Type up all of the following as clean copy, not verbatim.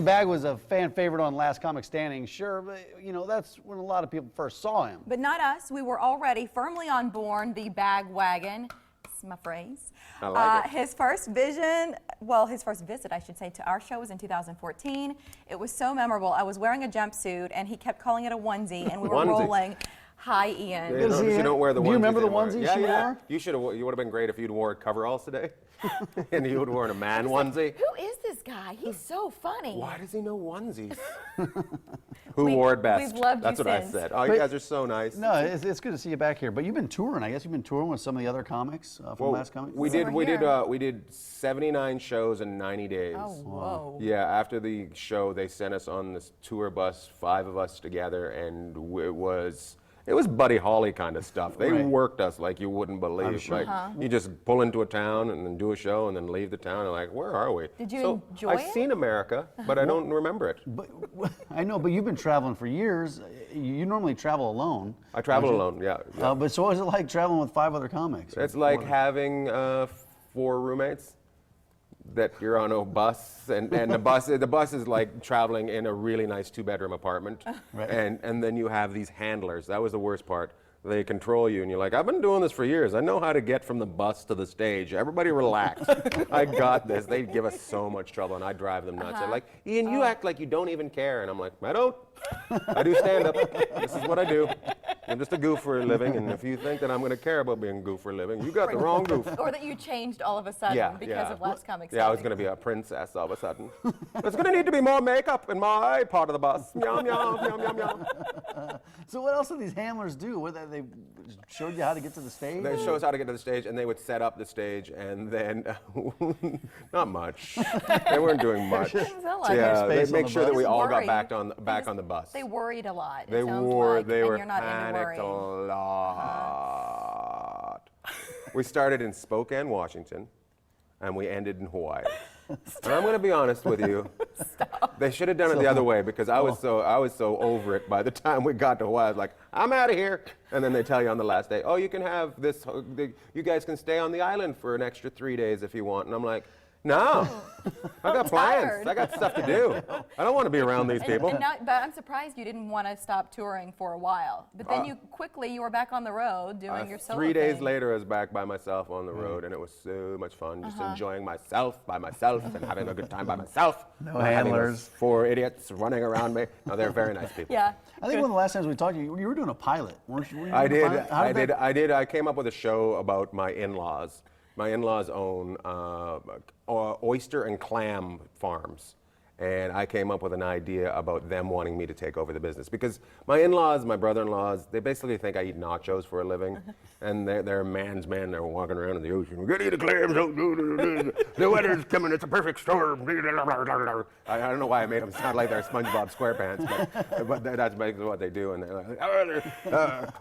Bagg was a fan favorite on Last Comic Standing, sure, but you know, that's when a lot of people first saw him. But not us. We were already firmly on board the Bagg wagon. That's my phrase. I like it. His first visit, I should say, to our show was in 2014. It was so memorable. I was wearing a jumpsuit, and he kept calling it a onesie, and we were rolling. Hi, Ian. You don't wear the onesies. Do you remember the anymore. onesie she wore? You would have been great if you'd worn coveralls today. And you would have worn a man onesie. Who is this guy? He's so funny. Why does he know onesies? Who wore it best? We've loved That's you what since. I said. Oh, you guys are so nice. No, it's good to see you back here. But you've been touring. I guess you've been touring with some of the other comics from Last Comic. We did 79 shows in 90 days. Oh, whoa. Yeah, after the show, they sent us on this tour bus, 5 of us together, and it was Buddy Holly kind of stuff. They worked us like you wouldn't believe. I'm sure. Like you just pull into a town and then do a show and then leave the town and like, where are we? Did you enjoy it? I've seen America, but I don't remember it. But I know, but you've been traveling for years. You normally travel alone. I travel alone, yeah. But so is it like traveling with 5 other comics? It's like having 4 roommates that you're on a bus, and the bus is like traveling in a really nice 2-bedroom apartment, and then you have these handlers. That was the worst part. They control you, and you're like, I've been doing this for years. I know how to get from the bus to the stage. Everybody relax. I got this. They give us so much trouble, and I drive them nuts. They're like, Ian, you act like you don't even care. And I'm like, I don't. I do stand-up. This is what I do. I'm just a goof for a living, and if you think that I'm going to care about being a goof for a living, you got the wrong goof. Or that you changed all of a sudden because of Last Comic Standing. Yeah, I was going to be a princess all of a sudden. There's going to need to be more makeup in my part of the bus. Yum, yum, yum, yum, yum. So what else do these handlers do? They showed you how to get to the stage? They show us how to get to the stage, and they would set up the stage, and then not much. They weren't doing much. Yeah, they make sure that we all got back on the bus. They worried a lot. They were panicked a lot. We started in Spokane, Washington, and we ended in Hawaii. And I'm going to be honest with you. They should have done it the other way, because I was so over it by the time we got to Hawaii. I was like, I'm out of here. And then they tell you on the last day, oh, you can have this. You guys can stay on the island for an extra 3 days if you want. And I'm like, no, I got plans. I got stuff to do. I don't want to be around these people. But I'm surprised you didn't want to stop touring for a while. But then you were back on the road doing your solo 3 days thing. later, I was back by myself on the road, and it was so much fun, just enjoying myself by myself and having a good time by myself. No handlers. 4 idiots running around me. No, they're very nice people. Yeah. I think one of the last times we talked, you were doing a pilot, weren't you? I did. I came up with a show about my in-laws. My in-laws own oyster and clam farms, and I came up with an idea about them wanting me to take over the business, because my in-laws, my brother-in-laws, they basically think I eat nachos for a living, and they're a man's man. They're walking around in the ocean. We're gonna eat the clams. The weather's coming. It's a perfect storm. I don't know why I made them sound like they're SpongeBob SquarePants, but that's basically what they do. And they're like,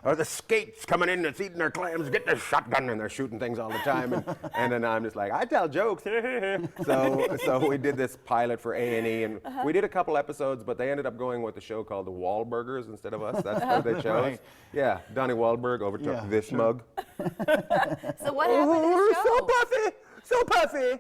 are the skates coming in that's eating their clams? Get the shotgun, and they're shooting things all the time. And then I'm just like, I tell jokes. So we did this pilot for A&E, and we did a couple episodes, but they ended up going with the show called the Wahlburgers instead of us. That's what they chose. Yeah, Donnie Wahlberg overtook this mug. So what happened to the show? So puffy! So puffy!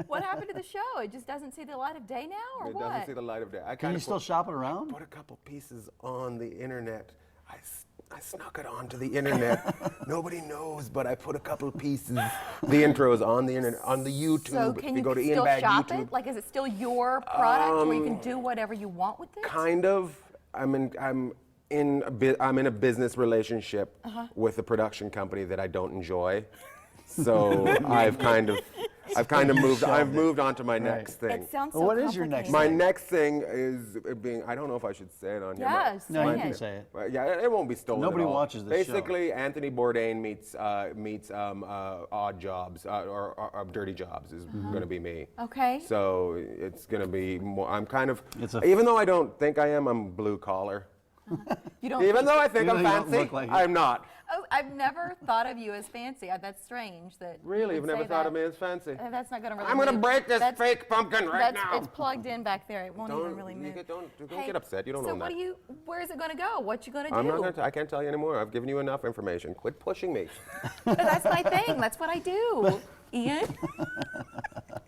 What happened to the show? It just doesn't see the light of day now, or what? It doesn't see the light of day. Can you still shop it around? Put a couple pieces on the internet. I snuck it onto the internet. Nobody knows, but I put a couple pieces. The intros on the internet, on the YouTube. So can you go to still Bagg shop YouTube. it? Like, is it still your product where you can do whatever you want with it? Kind of. I'm in a business relationship with a production company that I don't enjoy. So I've kind of moved. I've moved on to my next thing. It sounds so What is your next My thing? next thing is being. I don't know if I should say it on here. Yes. No, you can say it. Yeah, it won't be stolen. Nobody at all. watches this Basically, Anthony Bourdain meets Odd Jobs or Dirty Jobs is going to be me. Okay. So it's going to be more. I'm kind of. Even though I don't think I am, I'm blue collar. You don't. Even though I think I'm You don't fancy, look like it. I'm not. Oh, I've never thought of you as fancy. That's strange. That Really, you've never thought of me as fancy. That's not going to really. I'm going to move. break this fake pumpkin right now. It's plugged in back there. It won't even really move. Don't get upset. You don't know that. So where is it going to go? What you going to do? I'm not going to. I can't tell you anymore. I've given you enough information. Quit pushing me. That's my thing. That's what I do. Ian.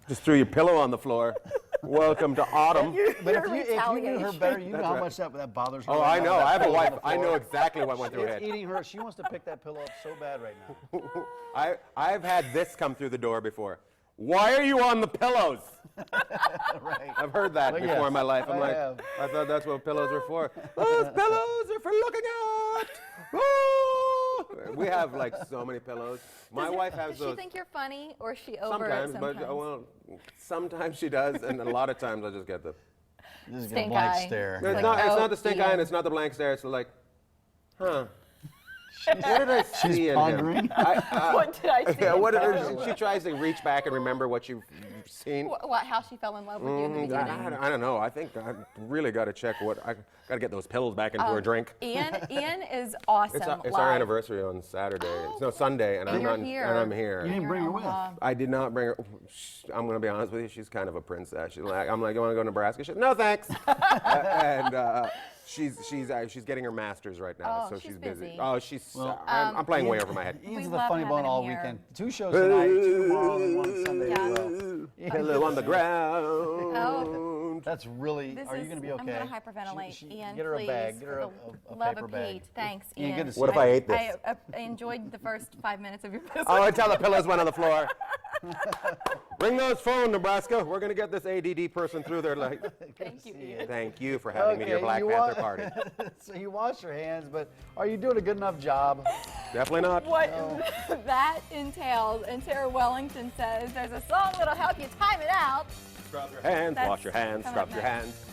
Just threw your pillow on the floor. Welcome to autumn. But Your if you knew her better, you know how right. much that bothers her. Oh, right I now, know. that I have a pillow on wife. the I know floor. exactly what went through her It's head. eating her. She wants to pick that pillow up so bad right now. I've had this come through the door before. Why are you on the pillows? Right. I've heard that Well, before yes, in my life. I'm I like, have. I thought that's what pillows were for. Those pillows are for looking at. Woo! We have like so many pillows. My wife has Does she those. think you're funny, or is she over Sometimes, it sometimes? but well, sometimes she does, and a lot of times I just get the. Just get a Stink blank eye. stare. It's Like, not. It's oh, not the stink eye, yeah. and it's not the blank stare. It's like, huh. What did I see in She's him? pondering. What did I see? Yeah, what in she tries to reach back and remember what you've seen. What? How she fell in love with you in the beginning? I don't know. I think I really got to check what I got to get those pills back into her drink. Ian is awesome. It's our anniversary on Saturday. It's no Sunday, and And I'm you're not. here. And I'm here. You didn't bring her with. I did not bring her. I'm going to be honest with you. She's kind of a princess. She's like, I'm like, you want to go to Nebraska? She's, no, thanks. And she's getting her master's right now, Oh, so she's she's busy. busy. Oh, she's. I'm playing way over my head. Ian's We the love funny bone having all him here. weekend. 2 shows tonight, 2 tomorrow, and 1 Sunday Yeah. as well. Pillow on the ground. Oh. That's really. This Are you is- going to be okay? I'm going to hyperventilate. Ian, get her please. a bag. Get her for a the love paper of bag. Pete. Thanks, Ian, Ian. good to see What if I ate this? I enjoyed the first 5 minutes of your visit. Oh, until the pillows went on the floor. Ring those phone, Nebraska. We're going to get this ADD person through there. Like, Thank you, Ian. thank you for having me to your Black Panther party. So you wash your hands, but are you doing a good enough job? Definitely not. What that entails, and Tara Wellington says, there's a song that'll help you time it out. Scrub your hands, That's wash your hands, coming scrub up your next. hands.